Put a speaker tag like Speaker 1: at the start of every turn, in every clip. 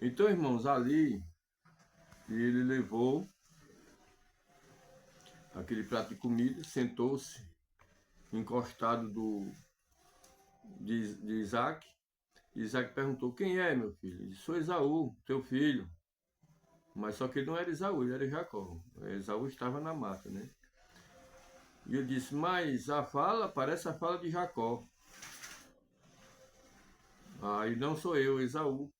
Speaker 1: Então, irmãos, ali ele levou aquele prato de comida, sentou-se encostado de Isaac. Isaac perguntou: quem é, meu filho? Ele disse: sou Esaú, teu filho. Mas só que ele não era Esaú, ele era Jacó. Esaú estava na mata, né? E ele disse: mas a fala parece a fala de Jacó. Aí não sou eu, Esaú,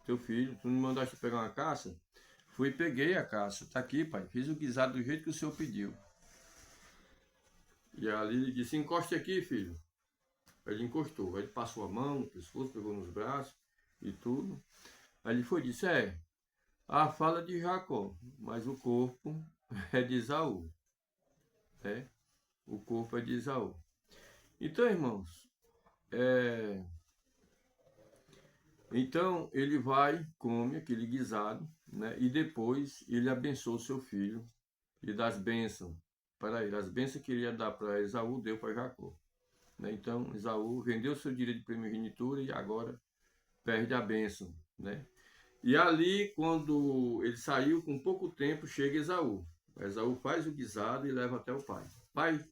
Speaker 1: teu filho. Tu me mandaste pegar uma caça? Fui e peguei a caça. Tá aqui, pai. Fiz o guisado do jeito que o senhor pediu. E ali ele disse: encoste aqui, filho. Ele encostou. Aí ele passou a mão no pescoço, pegou nos braços e tudo. Aí ele foi e disse: a fala de Jacó, mas o corpo é de Esaú. Né? O corpo é de Esaú. Então, irmãos, é, então ele vai, come aquele guisado, né? E depois ele abençoa o seu filho e dá as bênçãos para ele. As bênçãos que ele ia dar para Esaú, deu para Jacó. Né? Então Esaú vendeu seu direito de primogenitura e agora perde a bênção. Né? E ali, quando ele saiu, com pouco tempo, chega Esaú. Esaú faz o guisado e leva até o pai. Pai,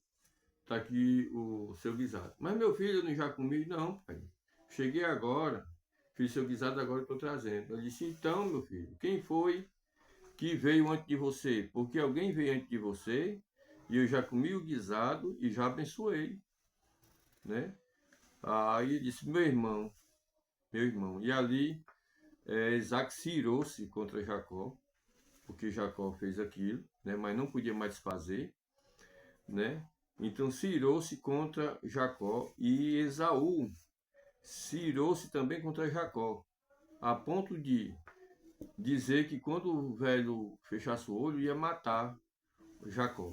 Speaker 1: está aqui o seu guisado. Mas meu filho, eu não já comi? Não, pai. Cheguei agora, fiz seu guisado, agora estou trazendo. Ele disse: então, meu filho, quem foi que veio antes de você? Porque alguém veio antes de você e eu já comi o guisado e já abençoei, né? Aí ele disse: meu irmão, meu irmão. E ali Isaac se irou-se contra Jacó, porque Jacó fez aquilo, né? Mas não podia mais fazer, né? Então se irou-se contra Jacó e Esaú se irou-se também contra Jacó, a ponto de dizer que quando o velho fechasse o olho ia matar Jacó,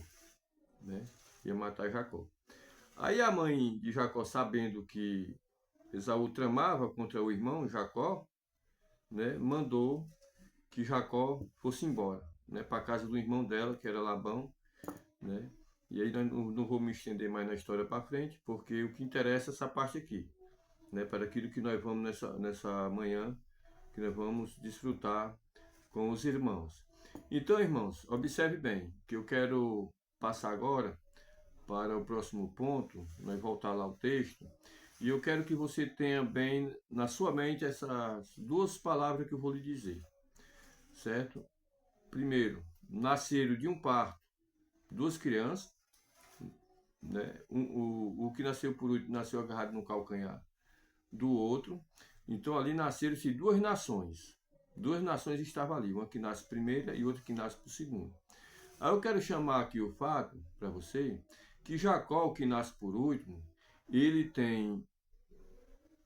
Speaker 1: né? Ia matar Jacó. Aí a mãe de Jacó, sabendo que Esaú tramava contra o irmão Jacó, né, mandou que Jacó fosse embora, né, para a casa do irmão dela, que era Labão, né? E aí não vou me estender mais na história para frente, porque o que interessa é essa parte aqui, né, para aquilo que nós vamos nessa manhã, que nós vamos desfrutar com os irmãos. Então, irmãos, observe bem, que eu quero passar agora para o próximo ponto, nós voltar lá ao texto, e eu quero que você tenha bem na sua mente essas duas palavras que eu vou lhe dizer, certo? Primeiro, nasceram de um parto duas crianças, né? O que nasceu por último nasceu agarrado no calcanhar do outro. Então ali nasceram-se duas nações. Duas nações estavam ali, uma que nasce primeira e outra que nasce por segundo. Aí eu quero chamar aqui o fato para você que Jacó, que nasce por último, ele tem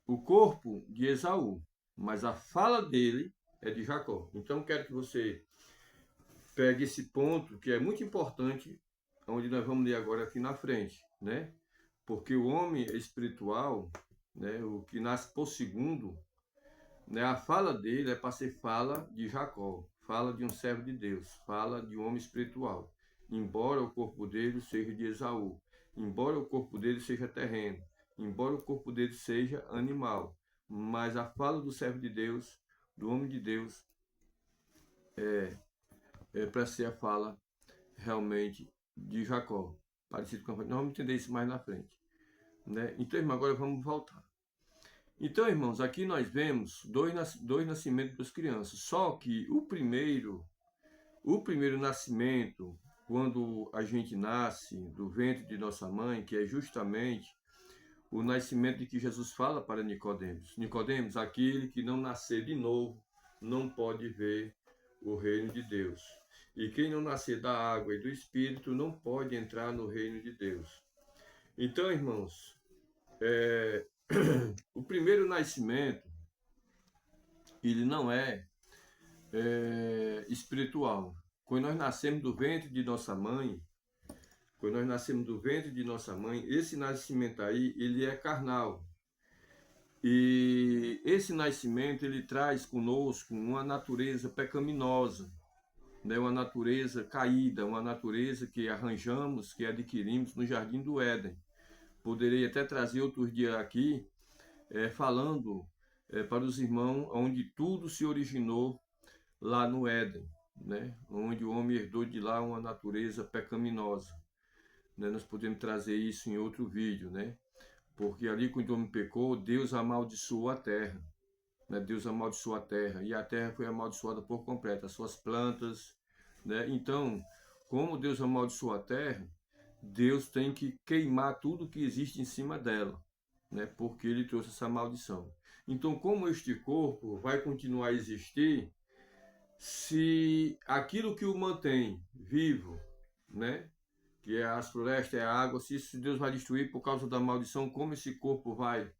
Speaker 1: o corpo de Esaú, mas a fala dele é de Jacó. Então eu quero que você pegue esse ponto que é muito importante, onde nós vamos ler agora aqui na frente, né? Porque o homem espiritual, né, o que nasce por segundo, né, a fala dele é para ser fala de Jacó, fala de um servo de Deus, fala de um homem espiritual. Embora o corpo dele seja de Esaú, embora o corpo dele seja terreno, embora o corpo dele seja animal, mas a fala do servo de Deus, do homem de Deus, é para ser a fala realmente de Jacó, parecido com a... Nós vamos entender isso mais na frente, né? Então, irmão, agora vamos voltar. Então, irmãos, aqui nós vemos dois nascimentos das crianças. Só que o primeiro nascimento, quando a gente nasce do ventre de nossa mãe, que é justamente o nascimento de que Jesus fala para Nicodemos. Nicodemos, aquele que não nascer de novo, não pode ver o reino de Deus. E quem não nascer da água e do Espírito não pode entrar no reino de Deus. Então, irmãos, o primeiro nascimento, ele não é espiritual. Quando nós nascemos do ventre de nossa mãe, quando nós nascemos do ventre de nossa mãe, esse nascimento aí, ele é carnal. E esse nascimento, ele traz conosco uma natureza pecaminosa, né? Uma natureza caída, uma natureza que arranjamos, que adquirimos no Jardim do Éden. Poderei até trazer outro dia aqui, falando para os irmãos, onde tudo se originou lá no Éden, né? Onde o homem herdou de lá uma natureza pecaminosa, né? Nós podemos trazer isso em outro vídeo, né? Porque ali, quando o homem pecou, Deus amaldiçoou a terra, né? Deus amaldiçoou a terra, e a terra foi amaldiçoada por completo, as suas plantas, né? Então, como Deus amaldiçoou a terra, Deus tem que queimar tudo que existe em cima dela, né? Porque ele trouxe essa maldição. Então, como este corpo vai continuar a existir, se aquilo que o mantém vivo, né? Que é as florestas, é a água, se isso Deus vai destruir por causa da maldição, como esse corpo vai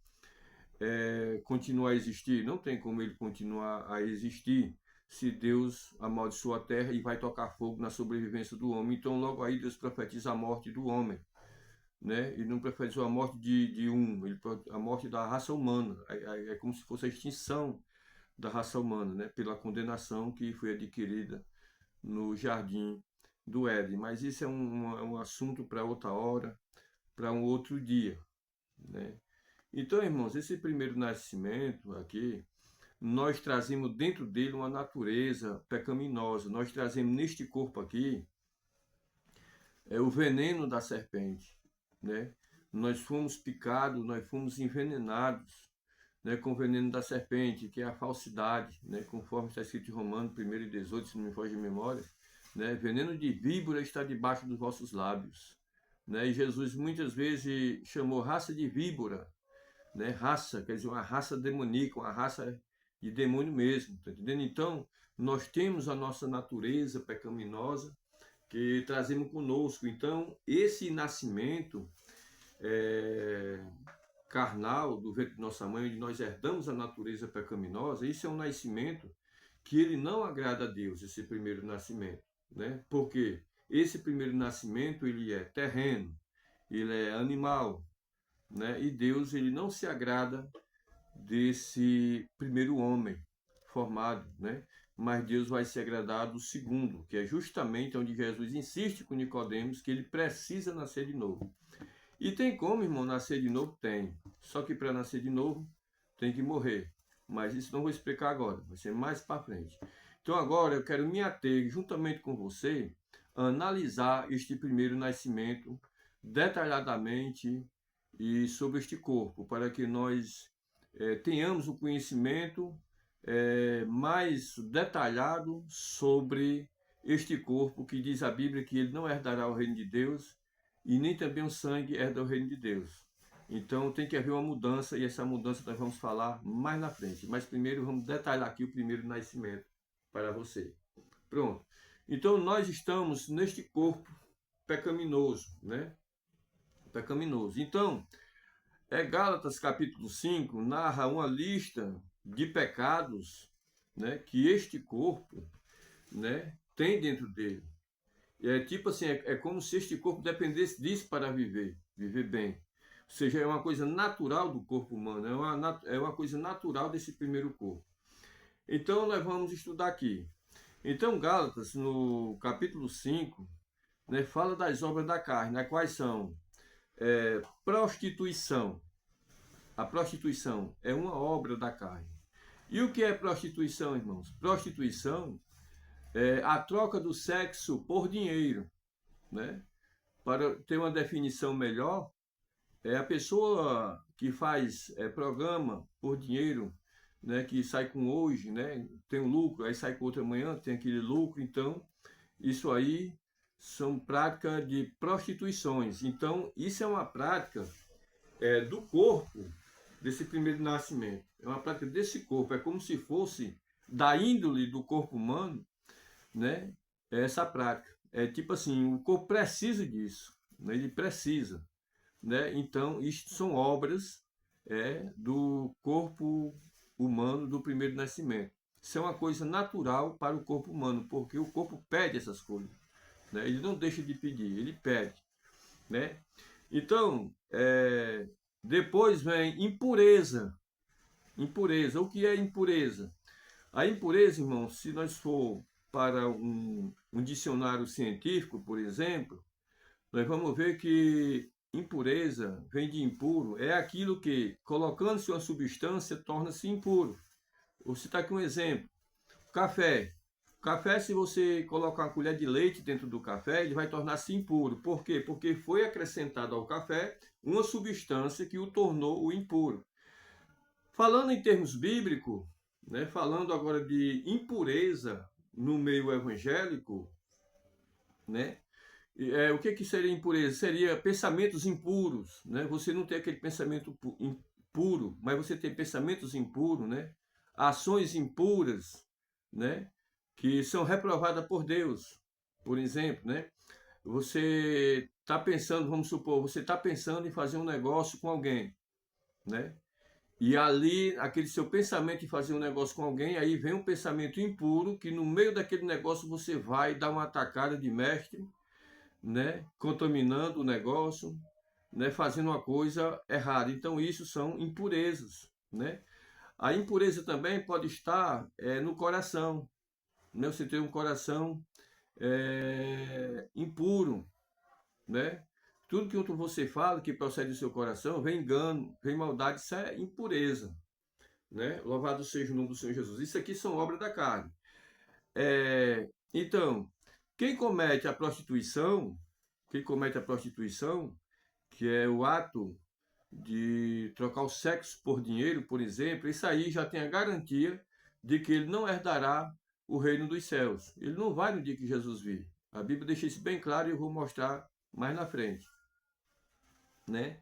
Speaker 1: continuar a existir? Não tem como ele continuar a existir se Deus amaldiçoa a terra e vai tocar fogo na sobrevivência do homem. Então, logo aí, Deus profetiza a morte do homem, né? Ele não profetizou a morte de a morte da raça humana. É como se fosse a extinção da raça humana, né? Pela condenação que foi adquirida no jardim do Éden. Mas isso é um assunto para outra hora, para um outro dia, né? Então, irmãos, esse primeiro nascimento aqui, nós trazemos dentro dele uma natureza pecaminosa. Nós trazemos neste corpo aqui o veneno da serpente, né? Nós fomos picados, nós fomos envenenados, né, com o veneno da serpente, que é a falsidade, né? Conforme está escrito em Romanos 1:18, se não me foge de memória, né? Veneno de víbora está debaixo dos vossos lábios, né? E Jesus muitas vezes chamou raça de víbora, né? Raça, quer dizer, uma raça demoníaca, uma raça de demônio mesmo, tá entendendo? Então, nós temos a nossa natureza pecaminosa que trazemos conosco. Então, esse nascimento carnal do ventre de nossa mãe, onde nós herdamos a natureza pecaminosa, isso é um nascimento que ele não agrada a Deus, esse primeiro nascimento, né? Porque esse primeiro nascimento, ele é terreno, ele é animal, né? E Deus, ele não se agrada desse primeiro homem formado, né? Mas Deus vai se agradar do segundo, que é justamente onde Jesus insiste com Nicodemos que ele precisa nascer de novo. E tem como, irmão, nascer de novo? Tem. Só que para nascer de novo, tem que morrer. Mas isso não vou explicar agora, vai ser mais para frente. Então agora eu quero me ater, juntamente com você, a analisar este primeiro nascimento detalhadamente e sobre este corpo, para que nós tenhamos o conhecimento mais detalhado sobre este corpo, que diz a Bíblia que ele não herdará o reino de Deus e nem também o sangue herda o reino de Deus. Então tem que haver uma mudança, e essa mudança nós vamos falar mais na frente. Mas primeiro vamos detalhar aqui o primeiro nascimento para você. Pronto. Então nós estamos neste corpo pecaminoso, né? Pecaminoso. Então, Gálatas capítulo 5 narra uma lista de pecados, né, que este corpo, né, tem dentro dele. É tipo assim, é como se este corpo dependesse disso para viver bem. Ou seja, é uma coisa natural do corpo humano, é uma coisa natural desse primeiro corpo. Então, nós vamos estudar aqui. Então, Gálatas, no capítulo 5, né, fala das obras da carne, né, quais são? Prostituição. A prostituição é uma obra da carne. E o que é prostituição, irmãos? Prostituição é a troca do sexo por dinheiro, né? Para ter uma definição melhor, é a pessoa que faz programa por dinheiro, né? Que sai com hoje, né? Tem um lucro, aí sai com outra manhã, tem aquele lucro. Então, isso aí são práticas de prostituições. Então, isso é uma prática do corpo desse primeiro nascimento. É uma prática desse corpo. É como se fosse da índole do corpo humano, né? Essa prática. É tipo assim, o corpo precisa disso, né? Ele precisa, né? Então, isto são obras do corpo humano do primeiro nascimento. Isso é uma coisa natural para o corpo humano, porque o corpo pede essas coisas, né? Ele não deixa de pedir, ele pede, né? Então, depois vem impureza. Impureza. O que é impureza? A impureza, irmão, se nós for para um dicionário científico, por exemplo, nós vamos ver que impureza vem de impuro, é aquilo que, colocando-se uma substância, torna-se impuro. Vou citar aqui um exemplo. Café. Café, se você colocar uma colher de leite dentro do café, ele vai tornar-se impuro. Por quê? Porque foi acrescentado ao café uma substância que o tornou o impuro. Falando em termos bíblicos, né, falando agora de impureza no meio evangélico, né, o que seria impureza? Seria pensamentos impuros, né? Você não tem aquele pensamento impuro, mas você tem pensamentos impuros, né? Ações impuras, né? Que são reprovadas por Deus. Por exemplo, né? Você está pensando, vamos supor, você está pensando em fazer um negócio com alguém, né? E ali, aquele seu pensamento de fazer um negócio com alguém, aí vem um pensamento impuro, que no meio daquele negócio você vai dar uma atacada de mestre, né? Contaminando o negócio, né? Fazendo uma coisa errada. Então, isso são impurezas, né? A impureza também pode estar no coração, né? Você tem um coração impuro, né? Tudo que você fala, que procede do seu coração, vem engano, vem maldade, isso é impureza, né? Louvado seja o nome do Senhor Jesus. Isso aqui são obras da carne. Então, quem comete a prostituição, que é o ato de trocar o sexo por dinheiro, por exemplo, isso aí já tem a garantia de que ele não herdará o reino dos céus. Ele não vai no dia que Jesus vir. A Bíblia deixa isso bem claro e eu vou mostrar mais na frente, né?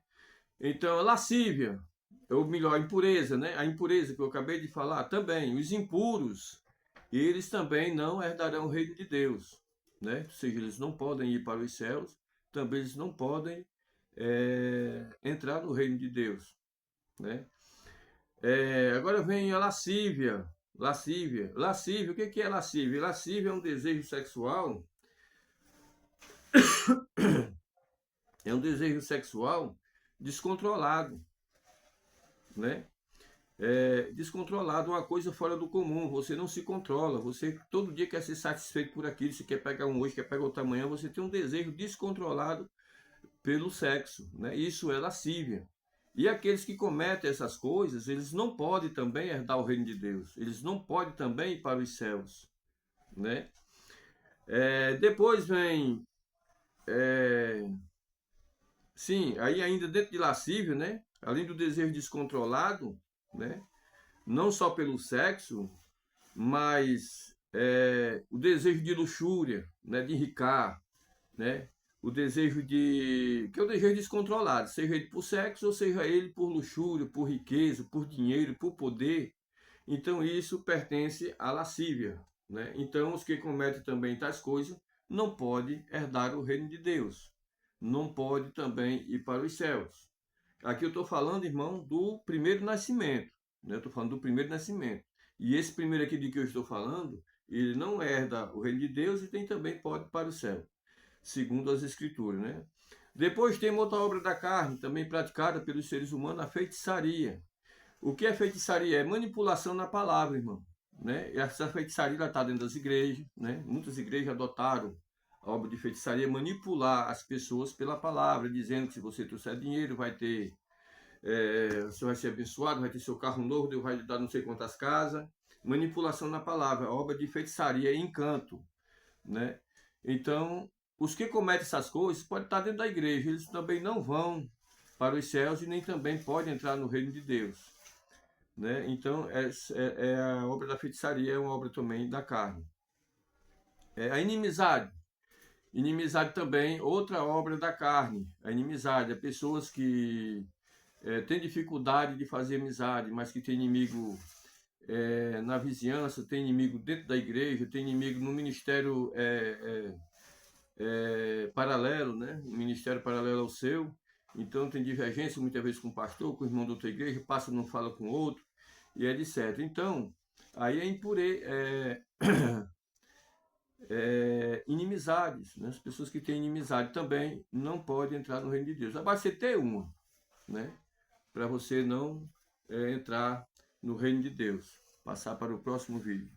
Speaker 1: Então, a lascívia, ou melhor, a impureza, né? A impureza que eu acabei de falar também, os impuros, eles também não herdarão o reino de Deus, né? Ou seja, eles não podem ir para os céus, também eles não podem entrar no reino de Deus, né? Agora vem a lascívia. Lascívia, o que é lascívia? Lascívia é um desejo sexual, descontrolado, né? Descontrolado, uma coisa fora do comum. Você não se controla, você todo dia quer ser satisfeito por aquilo, você quer pegar um hoje, quer pegar outro amanhã, você tem um desejo descontrolado pelo sexo, né? Isso é lascívia. E aqueles que cometem essas coisas, eles não podem também herdar o reino de Deus, eles não podem também ir para os céus, né? Depois vem, sim, aí ainda dentro de lascívia, né? Além do desejo descontrolado, né? Não só pelo sexo, mas o desejo de luxúria, né? De enricar, né? O desejo que é o desejo descontrolado, seja ele por sexo ou seja ele por luxúria, por riqueza, por dinheiro, por poder. Então isso pertence à lascívia, né? Então os que cometem também tais coisas não podem herdar o reino de Deus, não pode também ir para os céus. Aqui eu estou falando, irmão, do primeiro nascimento, né? Eu estou falando do primeiro nascimento. E esse primeiro aqui de que eu estou falando, ele não herda o reino de Deus e também pode ir para o céu, segundo as escrituras, né? Depois tem outra obra da carne, também praticada pelos seres humanos, a feitiçaria. O que é feitiçaria? É manipulação na palavra, irmão, né? E essa feitiçaria está dentro das igrejas, né? Muitas igrejas adotaram a obra de feitiçaria, manipular as pessoas pela palavra, dizendo que se você trouxer dinheiro, você vai ser abençoado, vai ter seu carro novo, Deus vai lhe dar não sei quantas casas. Manipulação na palavra, obra de feitiçaria, encanto, né? Então, os que cometem essas coisas podem estar dentro da igreja, eles também não vão para os céus e nem também podem entrar no reino de Deus, né? Então, a obra da feitiçaria é uma obra também da carne. A inimizade. Inimizade também, outra obra da carne. A inimizade é pessoas que têm dificuldade de fazer amizade, mas que têm inimigo na vizinhança, tem inimigo dentro da igreja, tem inimigo no ministério paralelo, né? Um ministério paralelo ao seu. Então tem divergência muitas vezes com o pastor, com o irmão da outra igreja, passa não fala com o outro, e etc. Então, aí inimizades, né? As pessoas que têm inimizade também não podem entrar no reino de Deus. Basta você ter uma, né? Para você não entrar no reino de Deus. Passar para o próximo vídeo.